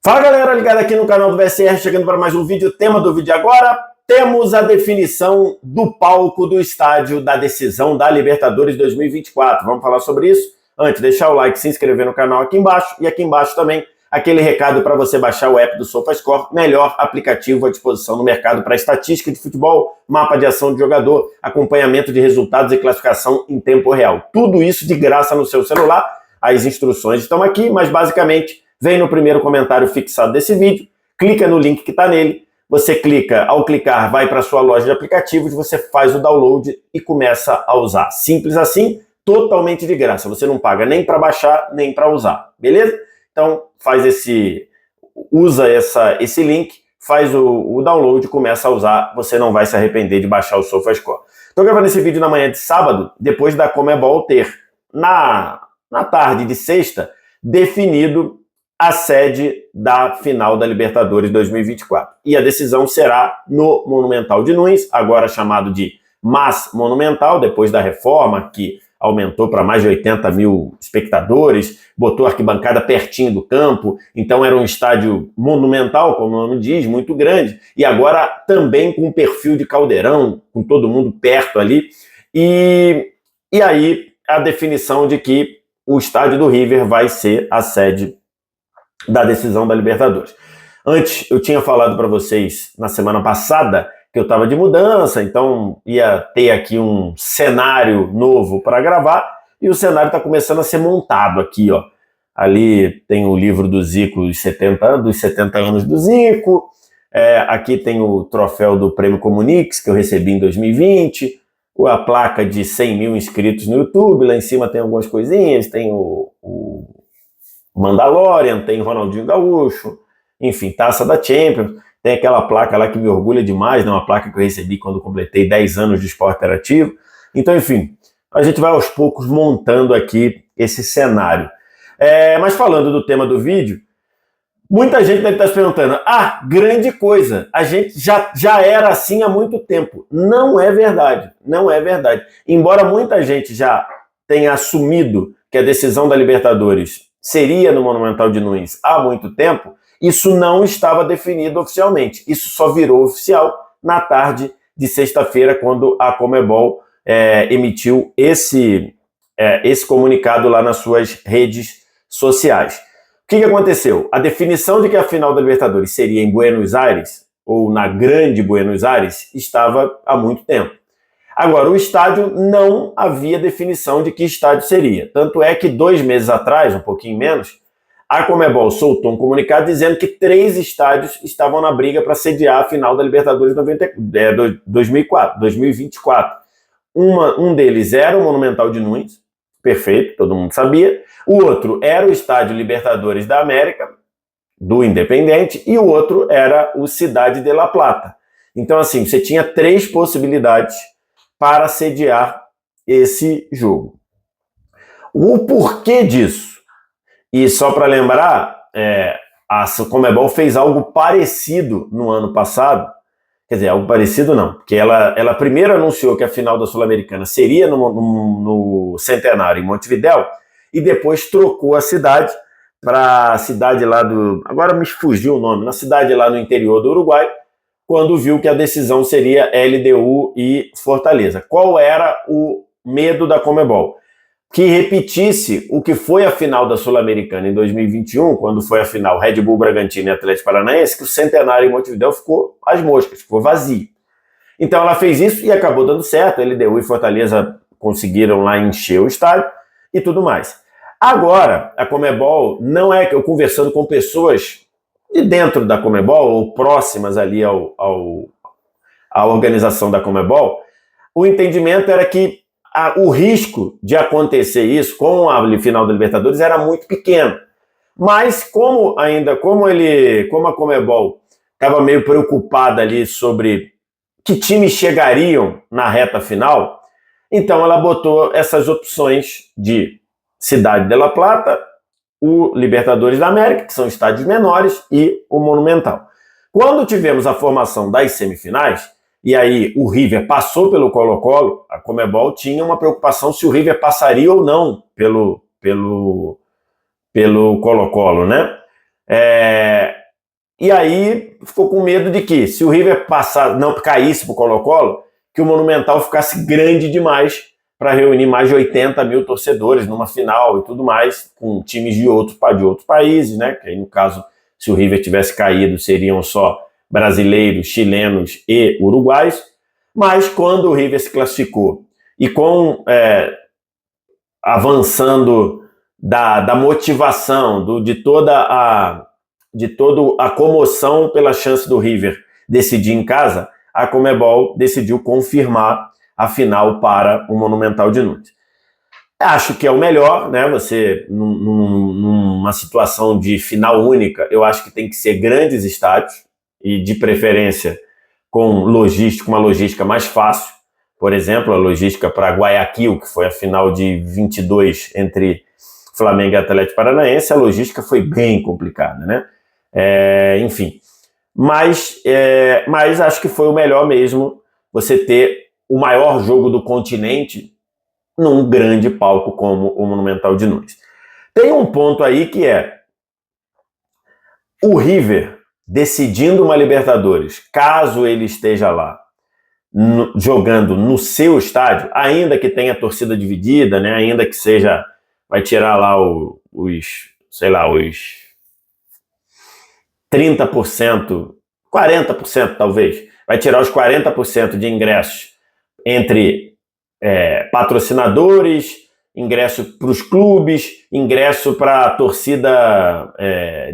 Fala galera, ligado aqui no canal do VSR, chegando para mais um vídeo. O tema do vídeo agora, temos a definição do palco do estádio da decisão da Libertadores 2024. Vamos falar sobre isso? Antes, deixar o like, se inscrever no canal aqui embaixo e aqui embaixo também aquele recado para você baixar o app do SofaScore, melhor aplicativo à disposição no mercado para estatística de futebol, mapa de ação de jogador, acompanhamento de resultados e classificação em tempo real. Tudo isso de graça no seu celular. As instruções estão aqui, mas basicamente vem no primeiro comentário fixado desse vídeo, clica no link que está nele, você clica, ao clicar vai para a sua loja de aplicativos, você faz o download e começa a usar. Simples assim, totalmente de graça, você não paga nem para baixar, nem para usar, beleza? Então usa esse link, faz o download, começa a usar, você não vai se arrepender de baixar o SofaScore. Estou gravando esse vídeo na manhã de sábado, depois da Conmebol ter, na tarde de sexta, definido a sede da final da Libertadores 2024. E a decisão será no Monumental de Nunes, agora chamado de MAS Monumental, depois da reforma que aumentou para mais de 80 mil espectadores, botou a arquibancada pertinho do campo, então era um estádio monumental, como o nome diz, muito grande, e agora também com um perfil de caldeirão, com todo mundo perto ali, e aí a definição de que o estádio do River vai ser a sede da decisão da Libertadores. Antes, eu tinha falado para vocês na semana passada que eu estava de mudança, então ia ter aqui um cenário novo para gravar, e o cenário está começando a ser montado aqui, ó. Ali tem o livro do Zico, dos 70 anos do Zico, aqui tem o troféu do Prêmio Comunix, que eu recebi em 2020, a placa de 100 mil inscritos no YouTube, lá em cima tem algumas coisinhas, tem o Mandalorian, tem Ronaldinho Gaúcho, enfim, Taça da Champions, tem aquela placa lá que me orgulha demais, né? Uma placa que eu recebi quando completei 10 anos de esporte interativo. Então, enfim, a gente vai aos poucos montando aqui esse cenário. Mas falando do tema do vídeo, muita gente deve estar se perguntando, grande coisa, a gente já era assim há muito tempo. Não é verdade, não é verdade. Embora muita gente já tenha assumido que a decisão da Libertadores seria no Monumental de Nunes há muito tempo, isso não estava definido oficialmente. Isso só virou oficial na tarde de sexta-feira, quando a Conmebol emitiu esse comunicado lá nas suas redes sociais. O que aconteceu? A definição de que a final da Libertadores seria em Buenos Aires, ou na Grande Buenos Aires, estava há muito tempo. Agora, o estádio não havia definição de que estádio seria. Tanto é que 2 meses atrás, um pouquinho menos, a Conmebol soltou um comunicado dizendo que 3 estádios estavam na briga para sediar a final da Libertadores 2024. Um deles era o Monumental de Nunes, perfeito, todo mundo sabia. O outro era o Estádio Libertadores da América, do Independente, e o outro era o Cidade de La Plata. Então, assim, você tinha 3 possibilidades para sediar esse jogo. O porquê disso? E só para lembrar, a Conmebol fez algo parecido no ano passado, quer dizer, algo parecido não, porque ela primeiro anunciou que a final da Sul-Americana seria no Centenário, em Montevidéu, e depois trocou a cidade para a cidade lá agora me fugiu o nome, na cidade lá no interior do Uruguai, quando viu que a decisão seria LDU e Fortaleza. Qual era o medo da Conmebol? Que repetisse o que foi a final da Sul-Americana em 2021, quando foi a final Red Bull Bragantino e Atlético Paranaense, que o Centenário em Montevidéu ficou às moscas, ficou vazio. Então ela fez isso e acabou dando certo, LDU e Fortaleza conseguiram lá encher o estádio e tudo mais. Agora, a Conmebol, não é que eu conversando com pessoas de dentro da Conmebol, ou próximas ali à organização da Conmebol, o entendimento era que o risco de acontecer isso com a final da Libertadores era muito pequeno. Mas como a Conmebol estava meio preocupada ali sobre que times chegariam na reta final, então ela botou essas opções de Cidade de La Plata, o Libertadores da América, que são estádios menores, e o Monumental. Quando tivemos a formação das semifinais, e aí o River passou pelo Colo-Colo, a Conmebol tinha uma preocupação se o River passaria ou não pelo Colo-Colo, né? E aí ficou com medo de que, se o River não caísse para o Colo-Colo, que o Monumental ficasse grande demais para reunir mais de 80 mil torcedores numa final e tudo mais, com times de outros países, né? Que aí, no caso, se o River tivesse caído, seriam só brasileiros, chilenos e uruguaios. Mas quando o River se classificou e avançando da motivação, de toda a comoção pela chance do River decidir em casa, a Conmebol decidiu confirmar a final para o Monumental de Nunes. Acho que é o melhor, né? Você, numa situação de final única, eu acho que tem que ser grandes estádios e, de preferência, com uma logística mais fácil. Por exemplo, a logística para Guayaquil, que foi a final de 22 entre Flamengo e Atlético Paranaense, a logística foi bem complicada, né? Enfim, mas acho que foi o melhor mesmo você ter o maior jogo do continente num grande palco como o Monumental de Nunes. Tem um ponto aí que é o River decidindo uma Libertadores, caso ele esteja lá jogando no seu estádio, ainda que tenha torcida dividida, né, ainda que seja, vai tirar lá os 30%, 40% talvez, vai tirar os 40% de ingressos entre patrocinadores, ingresso para os clubes, ingresso para a torcida,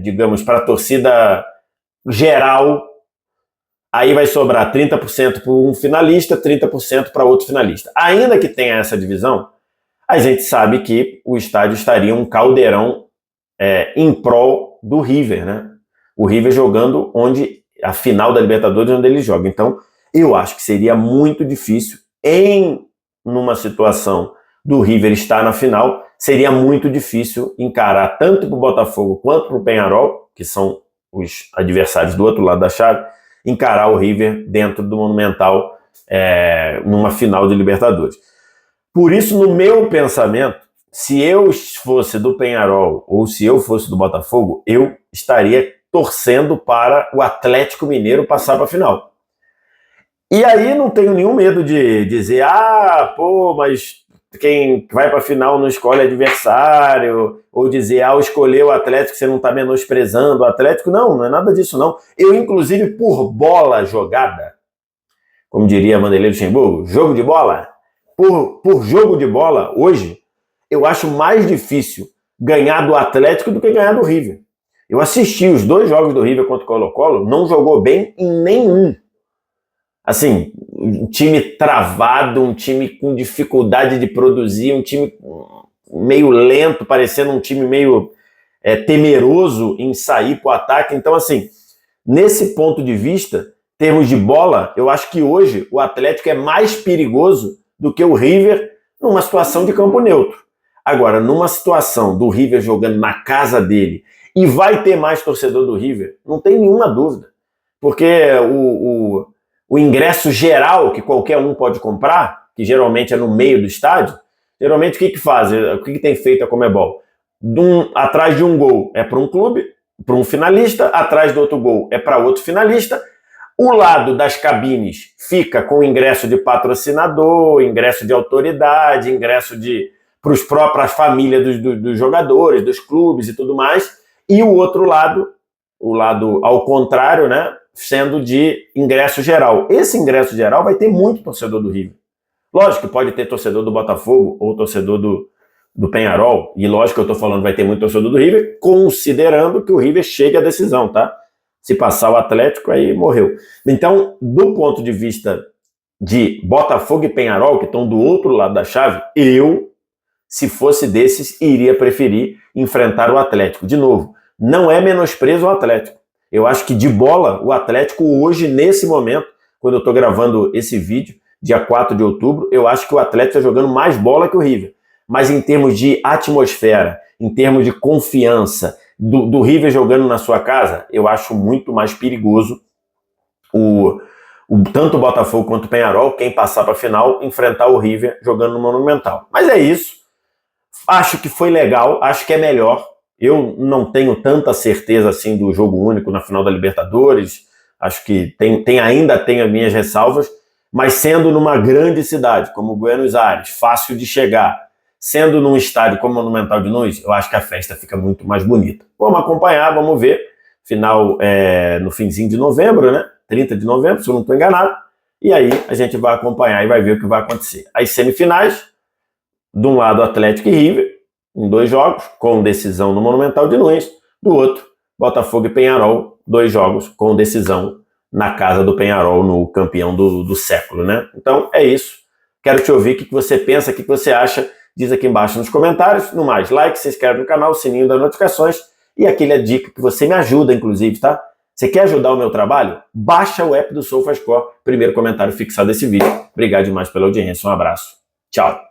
digamos, para a torcida geral. Aí vai sobrar 30% para um finalista, 30% para outro finalista. Ainda que tenha essa divisão, a gente sabe que o estádio estaria um caldeirão em prol do River, né? O River jogando a final da Libertadores, onde ele joga. Então, eu acho que seria muito difícil, numa situação do River estar na final, seria muito difícil encarar tanto para o Botafogo quanto para o Peñarol, que são os adversários do outro lado da chave, encarar o River dentro do Monumental numa final de Libertadores. Por isso, no meu pensamento, se eu fosse do Peñarol ou se eu fosse do Botafogo, eu estaria torcendo para o Atlético Mineiro passar para a final. E aí não tenho nenhum medo de dizer, mas quem vai para a final não escolhe adversário, ou dizer, escolher o Atlético, você não está menosprezando o Atlético. Não é nada disso não. Eu, inclusive, por bola jogada, como diria Vanderlei Luxemburgo, jogo de bola, por jogo de bola, hoje, eu acho mais difícil ganhar do Atlético do que ganhar do River. Eu assisti os 2 jogos do River contra o Colo-Colo, não jogou bem em nenhum. Assim, um time travado, um time com dificuldade de produzir, um time meio lento, parecendo um time meio temeroso em sair para o ataque. Então, assim, nesse ponto de vista, em termos de bola, eu acho que hoje o Atlético é mais perigoso do que o River numa situação de campo neutro. Agora, numa situação do River jogando na casa dele, e vai ter mais torcedor do River, não tem nenhuma dúvida. Porque o ingresso geral que qualquer um pode comprar, que geralmente é no meio do estádio, geralmente o que faz? O que tem feito a Conmebol? Atrás de um gol é para um clube, para um finalista, atrás do outro gol é para outro finalista. O lado das cabines fica com ingresso de patrocinador, ingresso de autoridade, ingresso para as próprias famílias dos jogadores, dos clubes e tudo mais. E o outro lado, o lado ao contrário, né, sendo de ingresso geral. Esse ingresso geral vai ter muito torcedor do River. Lógico que pode ter torcedor do Botafogo ou torcedor do Peñarol, e lógico que eu estou falando vai ter muito torcedor do River, considerando que o River chegue à decisão, tá? Se passar o Atlético, aí morreu. Então, do ponto de vista de Botafogo e Peñarol, que estão do outro lado da chave, eu, se fosse desses, iria preferir enfrentar o Atlético. De novo, não é menosprezo ao Atlético. Eu acho que de bola, o Atlético hoje, nesse momento, quando eu estou gravando esse vídeo, dia 4 de outubro, eu acho que o Atlético está jogando mais bola que o River. Mas em termos de atmosfera, em termos de confiança, do River jogando na sua casa, eu acho muito mais perigoso tanto o Botafogo quanto o Peñarol, quem passar para a final, enfrentar o River jogando no Monumental. Mas é isso. Acho que foi legal, acho que é melhor. Eu não tenho tanta certeza assim do jogo único na final da Libertadores, acho que ainda tem as minhas ressalvas, mas sendo numa grande cidade como Buenos Aires, fácil de chegar, sendo num estádio como o Monumental de Nunes, eu acho que a festa fica muito mais bonita. Vamos acompanhar, vamos ver, final no finzinho de novembro, né? 30 de novembro, se eu não estou enganado, e aí a gente vai acompanhar e vai ver o que vai acontecer. As semifinais, de um lado Atlético e River, em 2 jogos, com decisão no Monumental de Nunes, do outro, Botafogo e Peñarol, 2 jogos com decisão na casa do Peñarol, no campeão do século, né? Então é isso. Quero te ouvir o que você pensa, o que você acha, diz aqui embaixo nos comentários. No mais, like, se inscreve no canal, sininho das notificações e aquela dica que você me ajuda, inclusive, tá? Você quer ajudar o meu trabalho? Baixa o app do SofaScore, primeiro comentário fixado desse vídeo. Obrigado demais pela audiência, um abraço. Tchau.